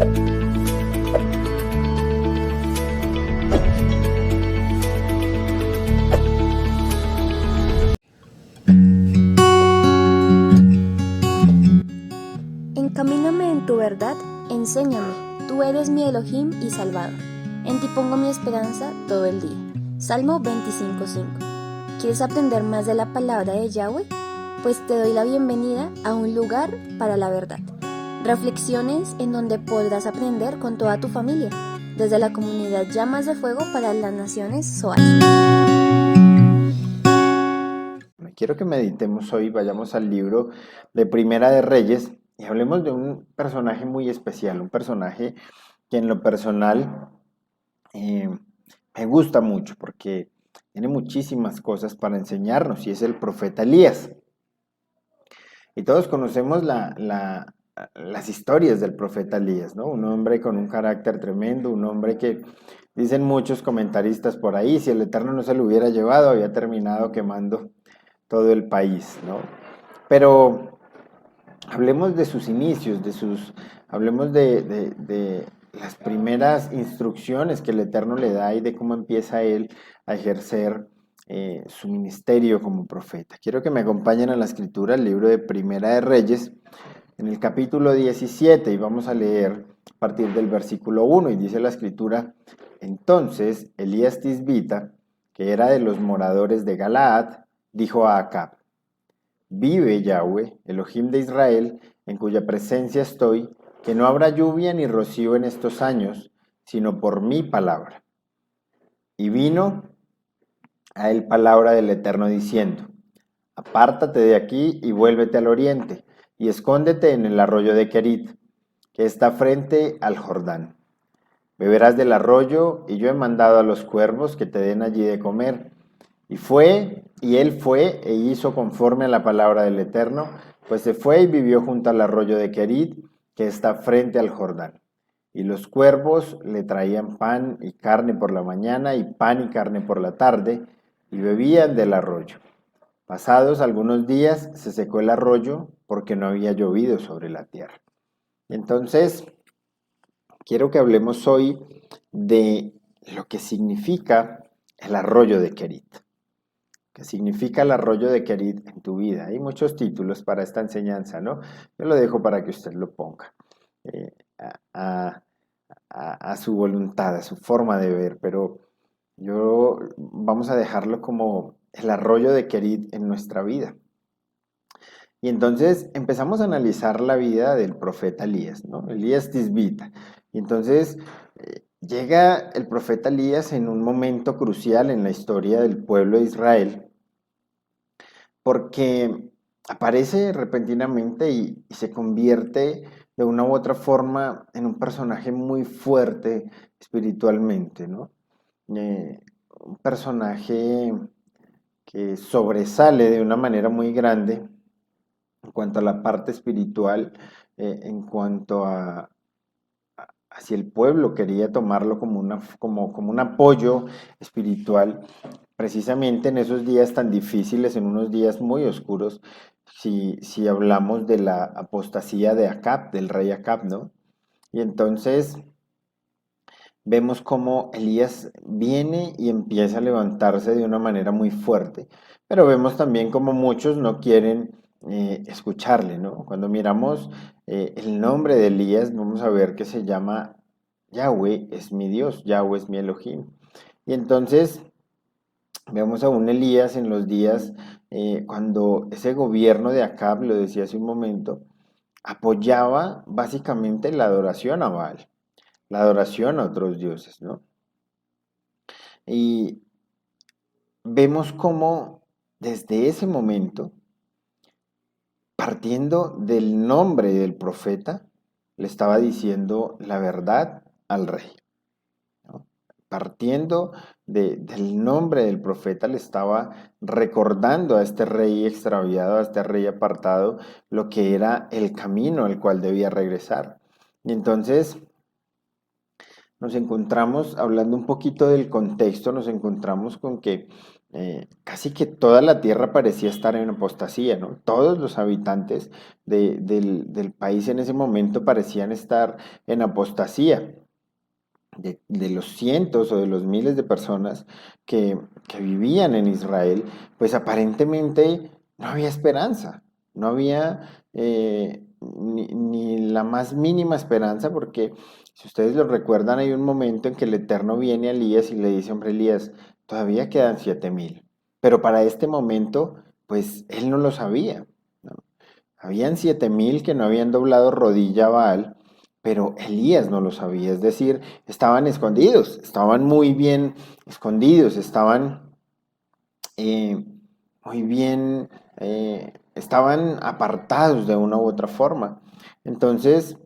Encamíname en tu verdad, enséñame, tú eres mi Elohim y Salvador. En ti pongo mi esperanza todo el día. Salmo 25:5. ¿Quieres aprender más de la palabra de Yahweh? Pues te doy la bienvenida a un lugar para la verdad. Reflexiones en donde podrás aprender con toda tu familia, desde la comunidad Llamas de Fuego para las Naciones SOAS. Quiero que meditemos hoy, vayamos al libro de Primera de Reyes y hablemos de un personaje muy especial, un personaje que en lo personal me gusta mucho porque tiene muchísimas cosas para enseñarnos y es el profeta Elías. Y todos conocemos las historias del profeta Elías, ¿no? Un hombre con un carácter tremendo, un hombre que dicen muchos comentaristas por ahí, si el Eterno no se lo hubiera llevado, había terminado quemando todo el país, ¿no? Pero hablemos de sus inicios, hablemos de las primeras instrucciones que el Eterno le da y de cómo empieza él a ejercer su ministerio como profeta. Quiero que me acompañen a la escritura, el libro de Primera de Reyes, en el capítulo 17, y vamos a leer a partir del versículo 1, y dice la escritura: entonces Elías Tisbita, que era de los moradores de Galaad, dijo a Acab: vive Yahweh, Elohim de Israel, en cuya presencia estoy, que no habrá lluvia ni rocío en estos años, sino por mi palabra. Y vino a él palabra del Eterno diciendo: apártate de aquí y vuélvete al oriente, y escóndete en el arroyo de Querit, que está frente al Jordán. Beberás del arroyo, y yo he mandado a los cuervos que te den allí de comer. Y él fue e hizo conforme a la palabra del Eterno, pues se fue y vivió junto al arroyo de Querit, que está frente al Jordán. Y los cuervos le traían pan y carne por la mañana, y pan y carne por la tarde, y bebían del arroyo. Pasados algunos días se secó el arroyo, porque no había llovido sobre la tierra. Entonces, quiero que hablemos hoy de lo que significa el arroyo de Querit. ¿Qué significa el arroyo de Querit en tu vida? Hay muchos títulos para esta enseñanza, ¿no? Yo lo dejo para que usted lo ponga eh, a, a su voluntad, a su forma de ver, pero vamos a dejarlo como el arroyo de Querit en nuestra vida. Y entonces empezamos a analizar la vida del profeta Elías, ¿no? Elías Tisbita. Y entonces llega el profeta Elías en un momento crucial en la historia del pueblo de Israel, porque aparece repentinamente y se convierte de una u otra forma en un personaje muy fuerte espiritualmente, ¿no? Un personaje que sobresale de una manera muy grande en cuanto a la parte espiritual, en cuanto a si el pueblo quería tomarlo como un apoyo espiritual, precisamente en esos días tan difíciles, en unos días muy oscuros, si hablamos de la apostasía de Acab, del rey Acab, ¿no? Y entonces vemos cómo Elías viene y empieza a levantarse de una manera muy fuerte, pero vemos también cómo muchos no quieren escucharle, ¿no? Cuando miramos el nombre de Elías, vamos a ver que se llama Yahweh es mi Dios, Yahweh es mi Elohim. Y entonces vemos a un Elías en los días cuando ese gobierno de Acab, lo decía hace un momento, apoyaba básicamente la adoración a Baal, la adoración a otros dioses, ¿no? Y vemos cómo desde ese momento, partiendo del nombre del profeta, le estaba diciendo la verdad al rey, ¿no? Partiendo del nombre del profeta, le estaba recordando a este rey extraviado, a este rey apartado, lo que era el camino al cual debía regresar. Y entonces nos encontramos, hablando un poquito del contexto, nos encontramos con que casi que toda la tierra parecía estar en apostasía, ¿no? Todos los habitantes del país en ese momento parecían estar en apostasía. De los cientos o de los miles de personas que vivían en Israel, pues aparentemente no había esperanza, no había ni la más mínima esperanza, porque si ustedes lo recuerdan, hay un momento en que el Eterno viene a Elías y le dice, hombre, Elías, todavía quedan 7,000, pero para este momento, pues él no lo sabía, ¿no? Habían 7,000 que no habían doblado rodilla a Baal, pero Elías no lo sabía, es decir, estaban escondidos, estaban muy bien escondidos, estaban eh, muy bien, estaban apartados de una u otra forma. Entonces,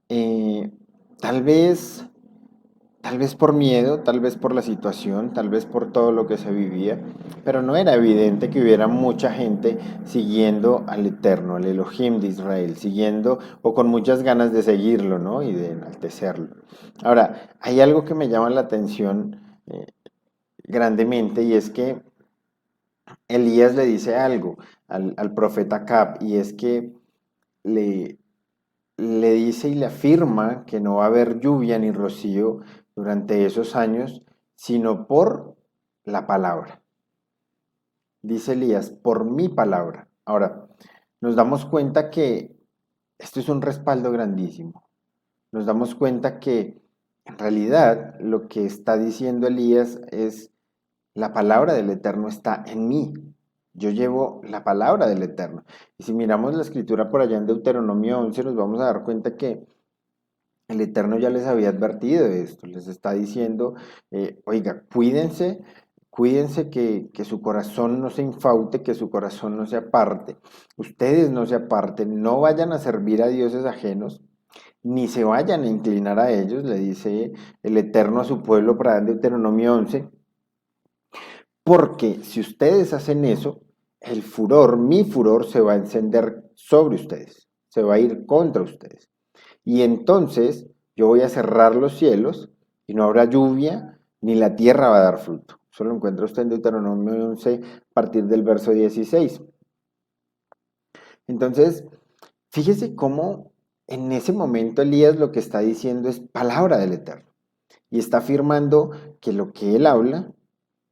eh, tal vez Tal vez por miedo, tal vez por la situación, tal vez por todo lo que se vivía, pero no era evidente que hubiera mucha gente siguiendo al Eterno, al Elohim de Israel, siguiendo o con muchas ganas de seguirlo, ¿no? Y de enaltecerlo. Ahora, hay algo que me llama la atención grandemente y es que Elías le dice algo al profeta Acab y es que le, le dice y le afirma que no va a haber lluvia ni rocío durante esos años, sino por la palabra. Dice Elías, por mi palabra. Ahora, nos damos cuenta que esto es un respaldo grandísimo. Nos damos cuenta que en realidad lo que está diciendo Elías es, la palabra del Eterno está en mí. Yo llevo la palabra del Eterno. Y si miramos la escritura por allá en Deuteronomio 11, nos vamos a dar cuenta que el Eterno ya les había advertido de esto, les está diciendo, oiga, cuídense, cuídense que su corazón no se infaute, que su corazón no se aparte, ustedes no se aparten, no vayan a servir a dioses ajenos, ni se vayan a inclinar a ellos, le dice el Eterno a su pueblo para Deuteronomio 11, porque si ustedes hacen eso, el furor, mi furor, se va a encender sobre ustedes, se va a ir contra ustedes. Y entonces yo voy a cerrar los cielos y no habrá lluvia, ni la tierra va a dar fruto. Eso lo encuentra usted en Deuteronomio 11, a partir del verso 16. Entonces, fíjese cómo en ese momento Elías lo que está diciendo es palabra del Eterno. Y está afirmando que lo que él habla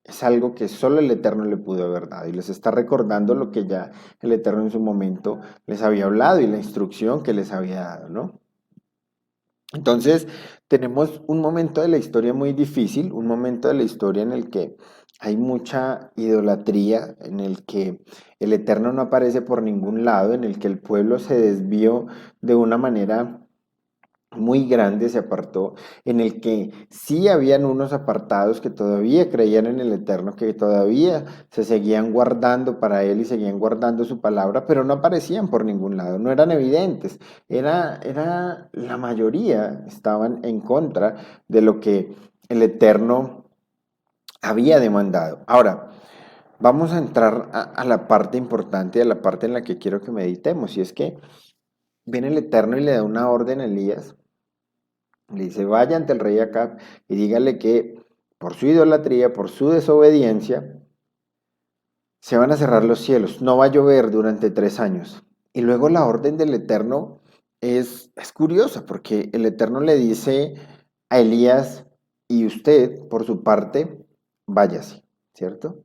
es algo que solo el Eterno le pudo haber dado. Y les está recordando lo que ya el Eterno en su momento les había hablado y la instrucción que les había dado, ¿no? Entonces, tenemos un momento de la historia muy difícil, un momento de la historia en el que hay mucha idolatría, en el que el Eterno no aparece por ningún lado, en el que el pueblo se desvió de una manera muy grande, se apartó, en el que sí habían unos apartados que todavía creían en el Eterno, que todavía se seguían guardando para Él y seguían guardando su palabra, pero no aparecían por ningún lado, no eran evidentes, era la mayoría estaban en contra de lo que el Eterno había demandado. Ahora, vamos a entrar a la parte importante, a la parte en la que quiero que meditemos, y es que viene el Eterno y le da una orden a Elías. Le dice, vaya ante el rey Acab y dígale que por su idolatría, por su desobediencia, se van a cerrar los cielos, no va a llover durante 3 años. Y luego la orden del Eterno es curiosa, porque el Eterno le dice a Elías, y usted, por su parte, váyase, ¿cierto?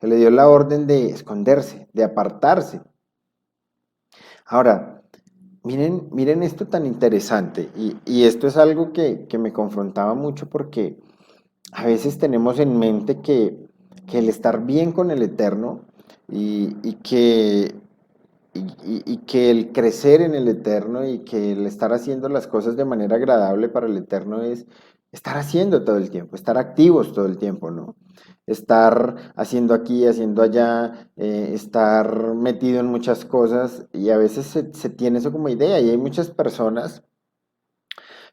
Se le dio la orden de esconderse, de apartarse. Ahora, miren esto tan interesante, y esto es algo que me confrontaba mucho porque a veces tenemos en mente que el estar bien con el Eterno y que el crecer en el Eterno y que el estar haciendo las cosas de manera agradable para el Eterno es estar haciendo todo el tiempo, estar activos todo el tiempo, ¿no? Estar haciendo aquí, haciendo allá, estar metido en muchas cosas y a veces se tiene eso como idea y hay muchas personas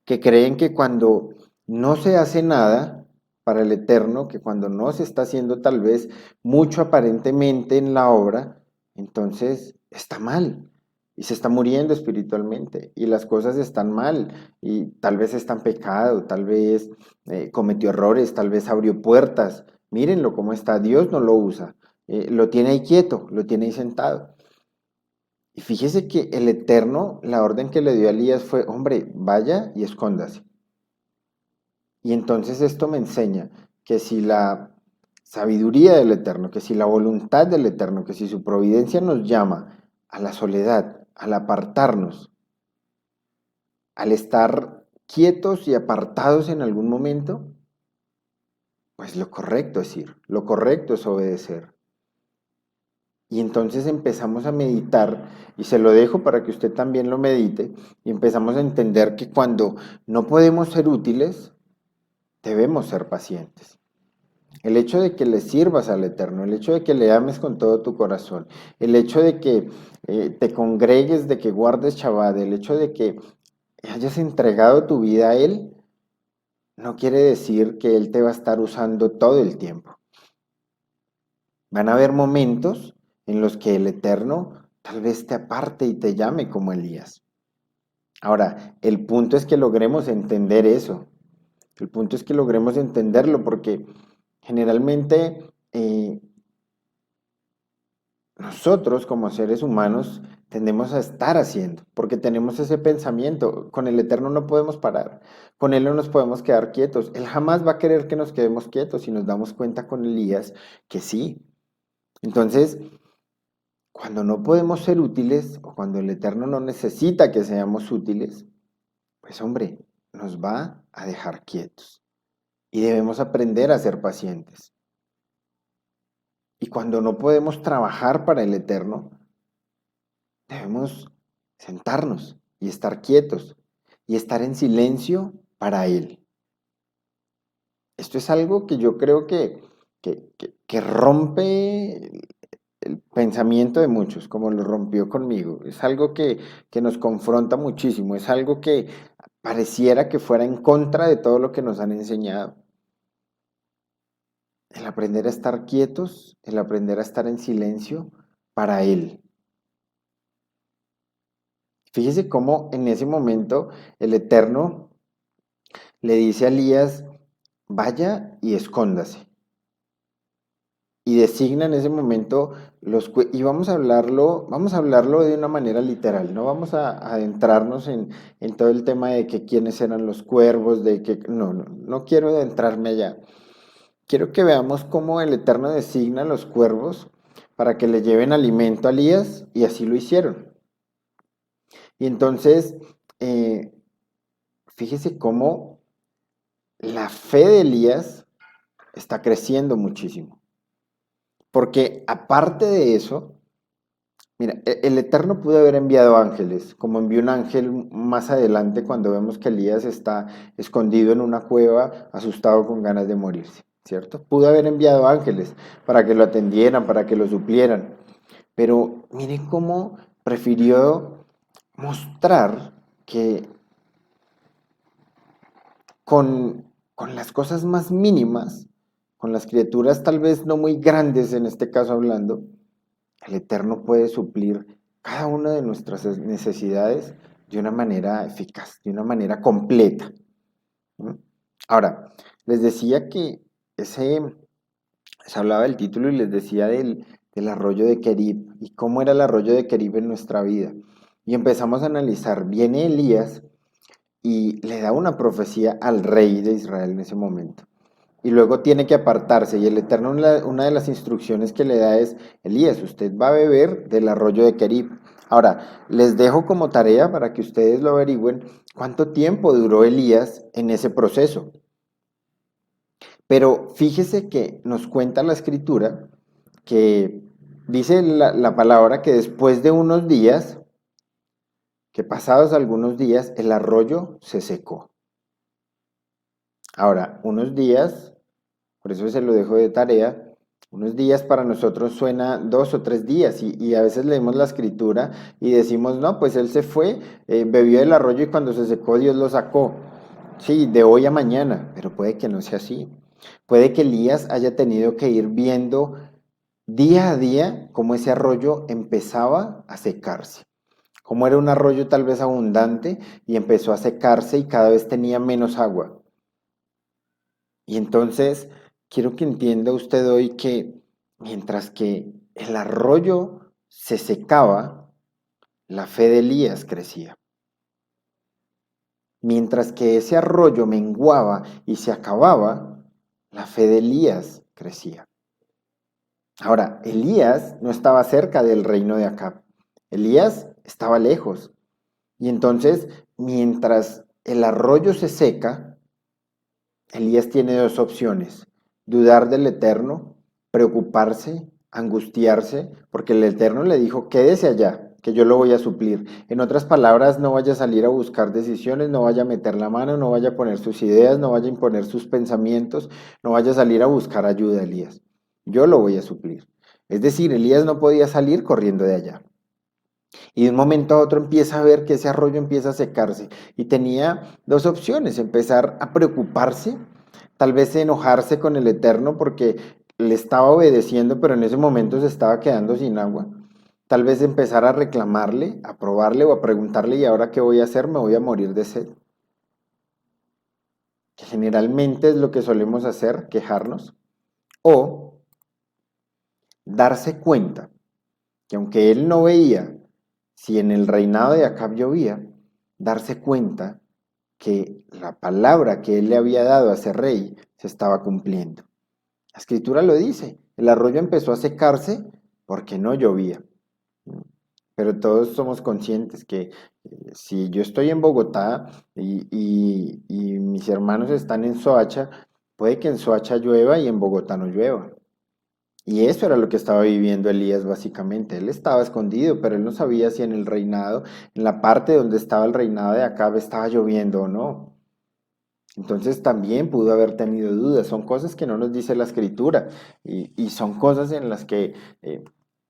que creen que cuando no se hace nada para el Eterno, que cuando no se está haciendo tal vez mucho aparentemente en la obra, entonces está mal y se está muriendo espiritualmente y las cosas están mal y tal vez está en pecado, tal vez cometió errores, tal vez abrió puertas mírenlo cómo está, Dios no lo usa, lo tiene ahí quieto, lo tiene ahí sentado. Y fíjese que el Eterno, la orden que le dio a Elías fue, hombre, vaya y escóndase. Y entonces esto me enseña que si la sabiduría del Eterno, que si la voluntad del Eterno, que si su providencia nos llama a la soledad, al apartarnos, al estar quietos y apartados en algún momento, pues lo correcto es ir, lo correcto es obedecer. Y entonces empezamos a meditar, y se lo dejo para que usted también lo medite, y empezamos a entender que cuando no podemos ser útiles, debemos ser pacientes. El hecho de que le sirvas al Eterno, el hecho de que le ames con todo tu corazón, el hecho de que te congregues, de que guardes Shabbat, el hecho de que hayas entregado tu vida a Él, no quiere decir que Él te va a estar usando todo el tiempo. Van a haber momentos en los que el Eterno tal vez te aparte y te llame como Elías. Ahora, el punto es que logremos entender eso. El punto es que logremos entenderlo porque generalmente nosotros como seres humanos tendemos a estar haciendo, porque tenemos ese pensamiento, con el Eterno no podemos parar, con Él no nos podemos quedar quietos, Él jamás va a querer que nos quedemos quietos y nos damos cuenta con Elías que sí. Entonces, cuando no podemos ser útiles o cuando el Eterno no necesita que seamos útiles, pues hombre, nos va a dejar quietos y debemos aprender a ser pacientes. Y cuando no podemos trabajar para el Eterno, debemos sentarnos y estar quietos y estar en silencio para Él. Esto es algo que yo creo que rompe el pensamiento de muchos, como lo rompió conmigo. Es algo que nos confronta muchísimo, es algo que pareciera que fuera en contra de todo lo que nos han enseñado. El aprender a estar quietos, el aprender a estar en silencio para Él. Fíjese cómo en ese momento el Eterno le dice a Elías, vaya y escóndase. Y designa en ese momento y vamos a hablarlo de una manera literal, no vamos a adentrarnos en todo el tema de que quiénes eran los cuervos, de que no quiero adentrarme allá. Quiero que veamos cómo el Eterno designa los cuervos para que le lleven alimento a Elías, y así lo hicieron. Y entonces, fíjese cómo la fe de Elías está creciendo muchísimo. Porque aparte de eso, mira, el Eterno pudo haber enviado ángeles, como envió un ángel más adelante cuando vemos que Elías está escondido en una cueva, asustado con ganas de morirse, ¿cierto? Pudo haber enviado ángeles para que lo atendieran, para que lo suplieran. Pero miren cómo prefirió mostrar que con las cosas más mínimas, con las criaturas tal vez no muy grandes en este caso hablando, el Eterno puede suplir cada una de nuestras necesidades de una manera eficaz, de una manera completa. ¿No? Ahora, les decía que se hablaba del título y les decía del arroyo de Kerib y cómo era el arroyo de Kerib en nuestra vida. Y empezamos a analizar, viene Elías y le da una profecía al rey de Israel en ese momento. Y luego tiene que apartarse. Y el Eterno, una de las instrucciones que le da es, Elías, usted va a beber del arroyo de Kerib. Ahora, les dejo como tarea para que ustedes lo averigüen cuánto tiempo duró Elías en ese proceso. Pero fíjese que nos cuenta la escritura que dice la palabra que después de unos días, que pasados algunos días, el arroyo se secó. Ahora, unos días, por eso se lo dejo de tarea, unos días para nosotros suena 2 o 3 días y a veces leemos la escritura y decimos, no, pues él se fue, bebió del arroyo y cuando se secó Dios lo sacó. Sí, de hoy a mañana, pero puede que no sea así. Puede que Elías haya tenido que ir viendo día a día cómo ese arroyo empezaba a secarse. Como era un arroyo tal vez abundante y empezó a secarse y cada vez tenía menos agua. Y entonces quiero que entienda usted hoy que mientras que el arroyo se secaba, la fe de Elías crecía. Mientras que ese arroyo menguaba y se acababa, la fe de Elías crecía. Ahora, Elías no estaba cerca del reino de Acab. Elías estaba lejos. Y entonces, mientras el arroyo se seca, Elías tiene dos opciones: dudar del Eterno, preocuparse, angustiarse, porque el Eterno le dijo, quédese allá, que yo lo voy a suplir. En otras palabras, no vaya a salir a buscar decisiones, no vaya a meter la mano, no vaya a poner sus ideas, no vaya a imponer sus pensamientos, no vaya a salir a buscar ayuda, Elías. Yo lo voy a suplir. Es decir, Elías no podía salir corriendo de allá. Y de un momento a otro empieza a ver que ese arroyo empieza a secarse. Y tenía dos opciones: empezar a preocuparse, tal vez enojarse con el Eterno porque le estaba obedeciendo, pero en ese momento se estaba quedando sin agua. Tal vez empezar a reclamarle, a probarle o a preguntarle, ¿y ahora qué voy a hacer? Me voy a morir de sed. Que generalmente es lo que solemos hacer, quejarnos. O darse cuenta que aunque él no veía si en el reinado de Acab llovía, darse cuenta que la palabra que él le había dado a ese rey se estaba cumpliendo. La escritura lo dice, el arroyo empezó a secarse porque no llovía. Pero todos somos conscientes que si yo estoy en Bogotá y mis hermanos están en Soacha, puede que en Soacha llueva y en Bogotá no llueva. Y eso era lo que estaba viviendo Elías básicamente. Él estaba escondido, pero él no sabía si en el reinado, en la parte donde estaba el reinado de Acab, estaba lloviendo o no. Entonces también pudo haber tenido dudas. Son cosas que no nos dice la escritura y son cosas en las que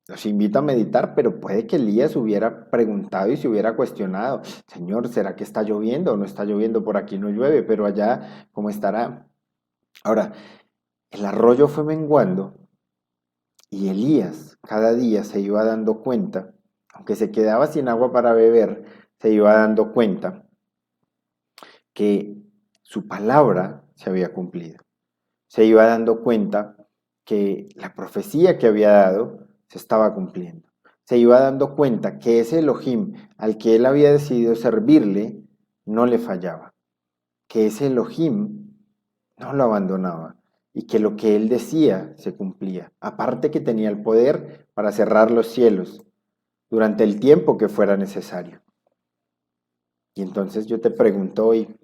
los invito a meditar, pero puede que Elías hubiera preguntado y se hubiera cuestionado: Señor, ¿será que está lloviendo o no está lloviendo? Por aquí no llueve, pero allá, ¿cómo estará? Ahora, el arroyo fue menguando. Y Elías cada día se iba dando cuenta, aunque se quedaba sin agua para beber, se iba dando cuenta que su palabra se había cumplido. Se iba dando cuenta que la profecía que había dado se estaba cumpliendo. Se iba dando cuenta que ese Elohim al que él había decidido servirle no le fallaba, que ese Elohim no lo abandonaba y que lo que él decía se cumplía. Aparte que tenía el poder para cerrar los cielos durante el tiempo que fuera necesario. Y entonces yo te pregunto hoy,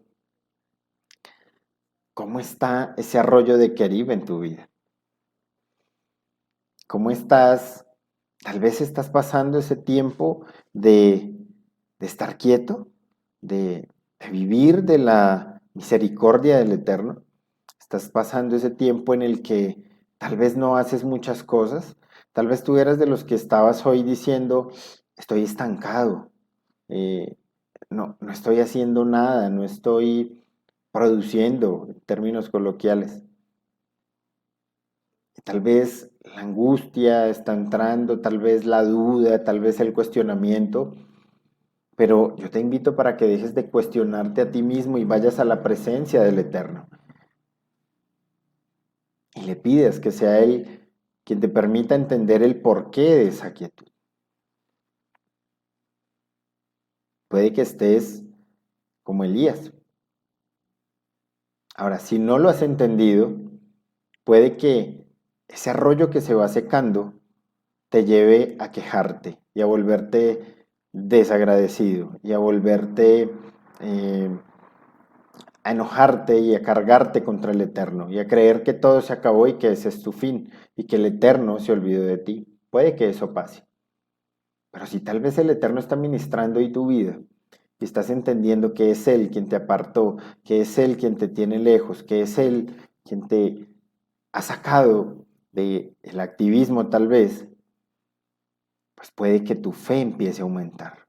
¿cómo está ese arroyo de Kerib en tu vida? ¿Cómo estás? Tal vez estás pasando ese tiempo de estar quieto, de vivir de la misericordia del Eterno. Estás pasando ese tiempo en el que tal vez no haces muchas cosas. Tal vez tú eras de los que estabas hoy diciendo, estoy estancado, eh, no estoy haciendo nada, no estoy produciendo, en términos coloquiales. Tal vez la angustia está entrando, tal vez la duda, tal vez el cuestionamiento, pero yo te invito para que dejes de cuestionarte a ti mismo y vayas a la presencia del Eterno. Y le pides que sea Él quien te permita entender el porqué de esa quietud. Puede que estés como Elías. Ahora, si no lo has entendido, puede que ese arroyo que se va secando te lleve a quejarte y a volverte desagradecido y a volverte a enojarte y a cargarte contra el Eterno y a creer que todo se acabó y que ese es tu fin y que el Eterno se olvidó de ti. Puede que eso pase. Pero si tal vez el Eterno está ministrando hoy tu vida y estás entendiendo que es Él quien te apartó, que es Él quien te tiene lejos, que es Él quien te ha sacado del activismo tal vez, pues puede que tu fe empiece a aumentar.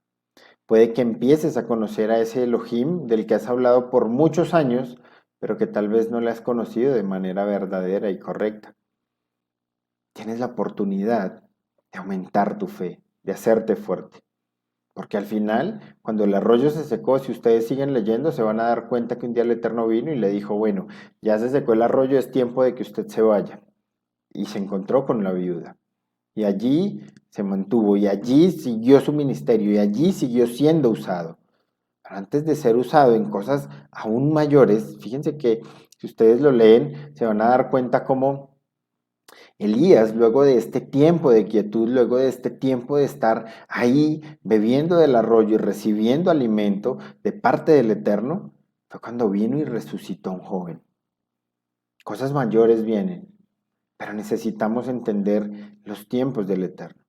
Puede que empieces a conocer a ese Elohim del que has hablado por muchos años, pero que tal vez no le has conocido de manera verdadera y correcta. Tienes la oportunidad de aumentar tu fe, de hacerte fuerte. Porque al final, cuando el arroyo se secó, si ustedes siguen leyendo, se van a dar cuenta que un día el Eterno vino y le dijo, bueno, ya se secó el arroyo, es tiempo de que usted se vaya. Y se encontró con la viuda. Y allí se mantuvo, y allí siguió su ministerio, y allí siguió siendo usado. Pero antes de ser usado en cosas aún mayores, fíjense que si ustedes lo leen, se van a dar cuenta cómo Elías, luego de este tiempo de quietud, luego de este tiempo de estar ahí bebiendo del arroyo y recibiendo alimento de parte del Eterno, fue cuando vino y resucitó a un joven. Cosas mayores vienen, pero necesitamos entender los tiempos del Eterno.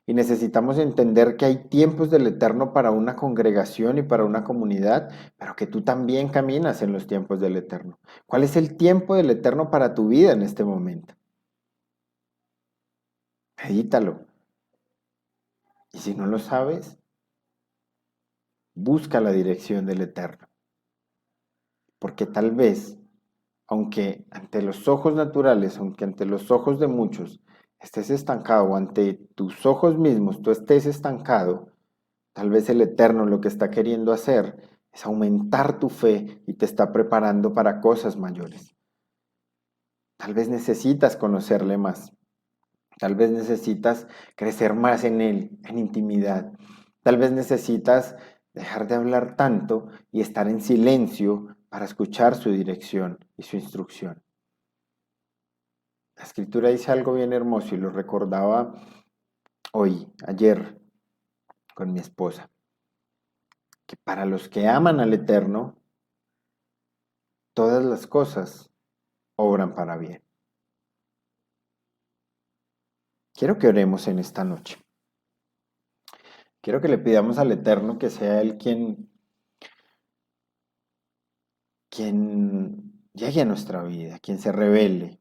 Y necesitamos entender que hay tiempos del Eterno para una congregación y para una comunidad, pero que tú también caminas en los tiempos del Eterno. ¿Cuál es el tiempo del Eterno para tu vida en este momento? Medítalo. Y si no lo sabes, busca la dirección del Eterno. Porque tal vez, aunque ante los ojos naturales, aunque ante los ojos de muchos estés estancado, o ante tus ojos mismos tú estés estancado, tal vez el Eterno lo que está queriendo hacer es aumentar tu fe y te está preparando para cosas mayores. Tal vez necesitas conocerle más. Tal vez necesitas crecer más en Él, en intimidad. Tal vez necesitas dejar de hablar tanto y estar en silencio para escuchar su dirección y su instrucción. La escritura dice algo bien hermoso y lo recordaba ayer, con mi esposa, que para los que aman al Eterno, todas las cosas obran para bien. Quiero que oremos en esta noche. Quiero que le pidamos al Eterno que sea Él quien llegue a nuestra vida, quien se revele.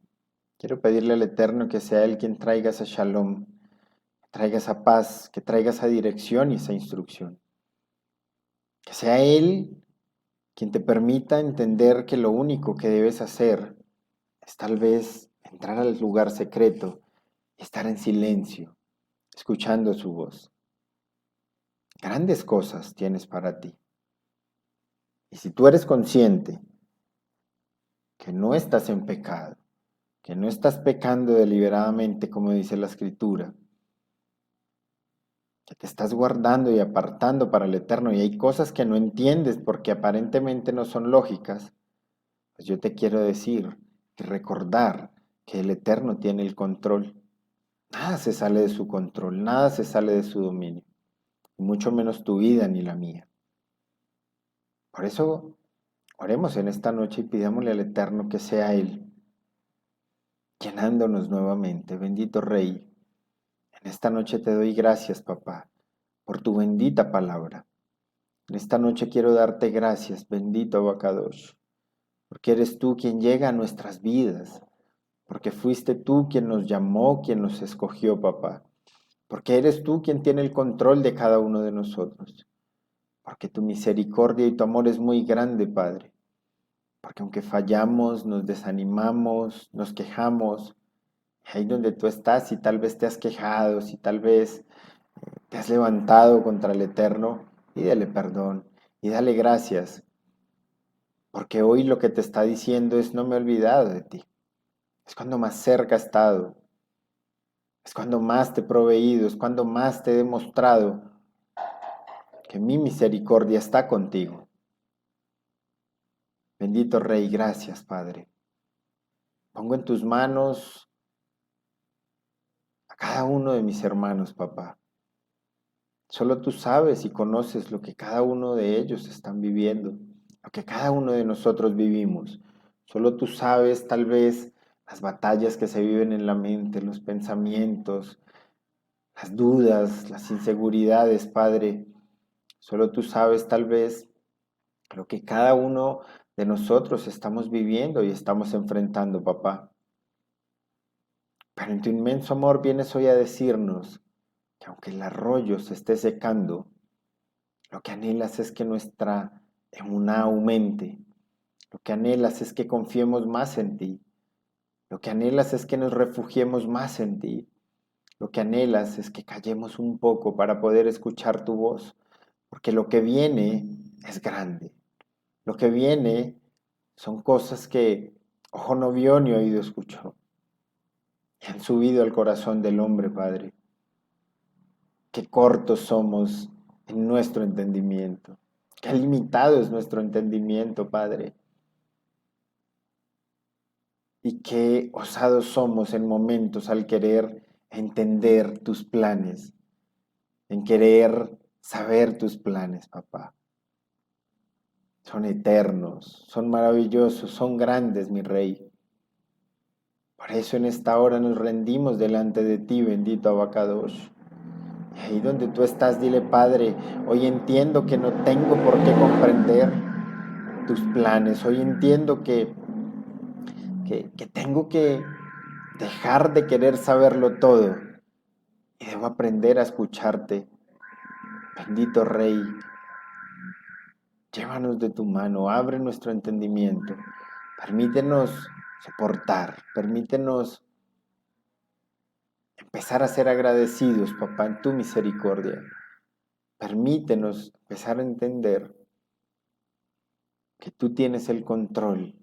Quiero pedirle al Eterno que sea Él quien traiga ese shalom, que traiga esa paz, que traiga esa dirección y esa instrucción. Que sea Él quien te permita entender que lo único que debes hacer es tal vez entrar al lugar secreto y estar en silencio, escuchando su voz. Grandes cosas tienes para ti. Y si tú eres consciente que no estás en pecado, que no estás pecando deliberadamente, como dice la Escritura, que te estás guardando y apartando para el eterno y hay cosas que no entiendes porque aparentemente no son lógicas, pues yo te quiero decir y recordar que el eterno tiene el control. Nada se sale de su control, nada se sale de su dominio, y mucho menos tu vida ni la mía. Por eso, oremos en esta noche y pidámosle al eterno que sea Él, llenándonos nuevamente. Bendito Rey, en esta noche te doy gracias, papá, por tu bendita palabra. En esta noche quiero darte gracias, bendito Abacadosh, porque eres tú quien llega a nuestras vidas, porque fuiste tú quien nos llamó, quien nos escogió, papá, porque eres tú quien tiene el control de cada uno de nosotros, porque tu misericordia y tu amor es muy grande, Padre, porque aunque fallamos, nos desanimamos, nos quejamos, ahí donde tú estás, si tal vez te has quejado, si tal vez te has levantado contra el Eterno, pídele perdón y dale gracias. Porque hoy lo que te está diciendo es no me he olvidado de ti. Es cuando más cerca he estado. Es cuando más te he proveído. Es cuando más te he demostrado que mi misericordia está contigo. Bendito Rey, gracias Padre. Pongo en tus manos a cada uno de mis hermanos, papá. Solo tú sabes y conoces lo que cada uno de ellos están viviendo, lo que cada uno de nosotros vivimos. Solo tú sabes tal vez las batallas que se viven en la mente, los pensamientos, las dudas, las inseguridades, Padre. Solo tú sabes tal vez lo que cada uno de nosotros estamos viviendo y estamos enfrentando, papá. Pero en tu inmenso amor vienes hoy a decirnos que aunque el arroyo se esté secando, lo que anhelas es que nuestra emuná aumente. Lo que anhelas es que confiemos más en ti. Lo que anhelas es que nos refugiemos más en ti. Lo que anhelas es que callemos un poco para poder escuchar tu voz, porque lo que viene es grande. Lo que viene son cosas que ojo no vio ni oído escuchó, y han subido al corazón del hombre, Padre. Qué cortos somos en nuestro entendimiento, qué limitado es nuestro entendimiento, Padre, y qué osados somos en momentos al querer entender tus planes, en querer saber tus planes, papá. Son eternos, son maravillosos, son grandes, mi Rey. Por eso en esta hora nos rendimos delante de ti, bendito Abacadosh. Y ahí donde tú estás, dile, Padre, hoy entiendo que no tengo por qué comprender tus planes. Hoy entiendo que tengo que dejar de querer saberlo todo y debo aprender a escucharte. Bendito Rey, llévanos de tu mano, abre nuestro entendimiento, permítenos soportar, permítenos empezar a ser agradecidos, papá, en tu misericordia. Permítenos empezar a entender que tú tienes el control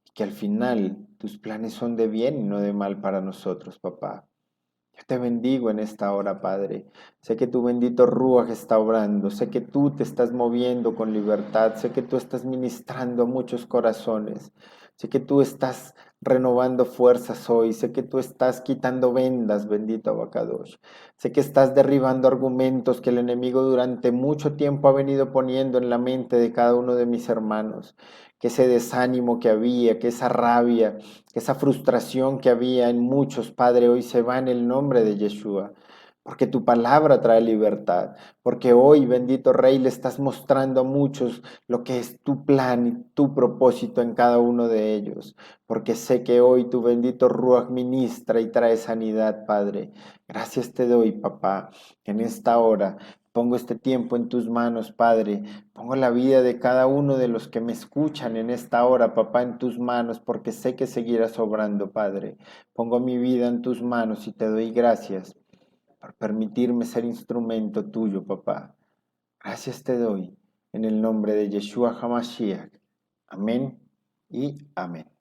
y que al final tus planes son de bien y no de mal para nosotros, papá. Yo te bendigo en esta hora, Padre. Sé que tu bendito Ruach está obrando, sé que tú te estás moviendo con libertad, sé que tú estás ministrando a muchos corazones, sé que tú estás renovando fuerzas hoy, sé que tú estás quitando vendas, bendito Abacadosh. Sé que estás derribando argumentos que el enemigo durante mucho tiempo ha venido poniendo en la mente de cada uno de mis hermanos, que ese desánimo que había, que esa rabia, esa frustración que había en muchos, Padre, hoy se va en el nombre de Yeshua, porque tu palabra trae libertad, porque hoy, bendito Rey, le estás mostrando a muchos lo que es tu plan y tu propósito en cada uno de ellos, porque sé que hoy tu bendito Ruach ministra y trae sanidad, Padre. Gracias te doy, papá, en esta hora. Pongo este tiempo en tus manos, Padre. Pongo la vida de cada uno de los que me escuchan en esta hora, papá, en tus manos, porque sé que seguirás obrando, Padre. Pongo mi vida en tus manos y te doy gracias por permitirme ser instrumento tuyo, papá. Gracias te doy en el nombre de Yeshua HaMashiach. Amén y amén.